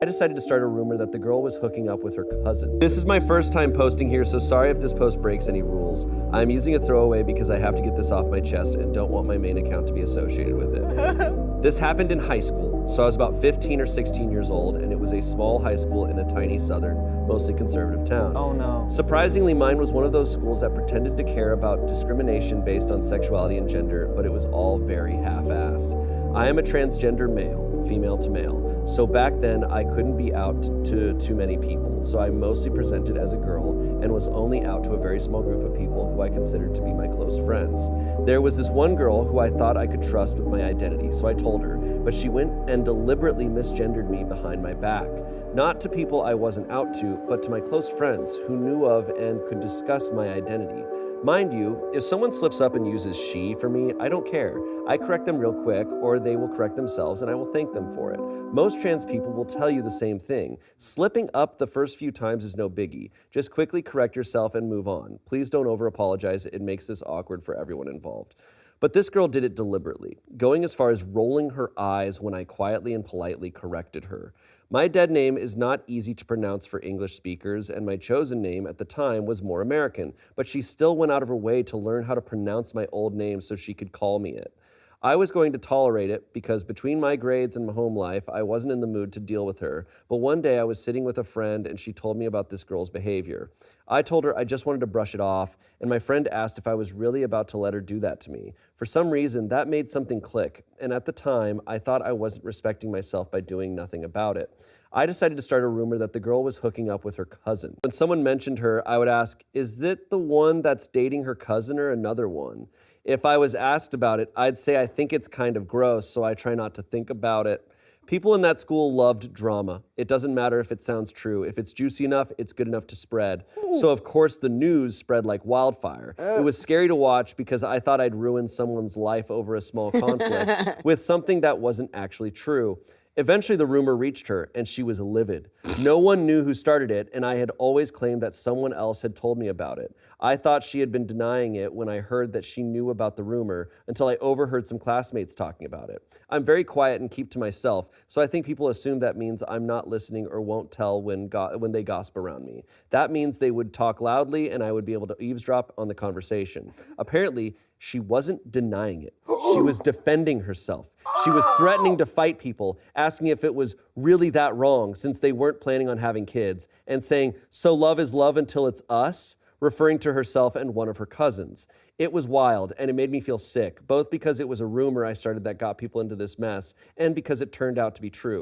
I decided to start a rumor that the girl was hooking up with her cousin. This is my first time posting here, so sorry if this post breaks any rules. I'm using a throwaway because I have to get this off my chest and don't want my main account to be associated with it. This happened in high school, so I was about 15 or 16 years old, and it was a small high school in a tiny southern, mostly conservative town. Oh no. Surprisingly, mine was one of those schools that pretended to care about discrimination based on sexuality and gender, but it was all very half-assed. I am a transgender male, female to male, so back then I couldn't be out to too many people, so I mostly presented as a girl and was only out to a very small group of people who I considered to be my close friends. There was this one girl who I thought I could trust with my identity, so I told her, but she went and deliberately misgendered me behind my back. Not to people I wasn't out to, but to my close friends who knew of and could discuss my identity. Mind you, if someone slips up and uses she for me, I don't care. I correct them real quick, or they will correct themselves and I will thank them for it. Most trans people will tell you the same thing. Slipping up the first few times is no biggie. Just quickly correct yourself and move on. Please don't over-apologize. It makes this awkward for everyone involved. But this girl did it deliberately, going as far as rolling her eyes when I quietly and politely corrected her. My dead name is not easy to pronounce for English speakers, and my chosen name at the time was more American, but she still went out of her way to learn how to pronounce my old name so she could call me it. I was going to tolerate it because between my grades and my home life, I wasn't in the mood to deal with her. But one day I was sitting with a friend and she told me about this girl's behavior. I told her I just wanted to brush it off, and my friend asked if I was really about to let her do that to me. For some reason, that made something click, and at the time, I thought I wasn't respecting myself by doing nothing about it. I decided to start a rumor that the girl was hooking up with her cousin. When someone mentioned her, I would ask, is it the one that's dating her cousin or another one? If I was asked about it, I'd say I think it's kind of gross, so I try not to think about it. People in that school loved drama. It doesn't matter if it sounds true. If it's juicy enough, it's good enough to spread. So of course the news spread like wildfire. It was scary to watch because I thought I'd ruin someone's life over a small conflict with something that wasn't actually true. Eventually the rumor reached her and she was livid. No one knew who started it, and I had always claimed that someone else had told me about it. I thought she had been denying it when I heard that she knew about the rumor until I overheard some classmates talking about it. I'm very quiet and keep to myself, so I think people assume that means I'm not listening or won't tell when they gossip around me. That means they would talk loudly and I would be able to eavesdrop on the conversation. Apparently, she wasn't denying it. She was defending herself. She was threatening to fight people, asking if it was really that wrong since they weren't planning on having kids, and saying, so love is love until it's us, referring to herself and one of her cousins. It was wild, and it made me feel sick, both because it was a rumor I started that got people into this mess, and because it turned out to be true.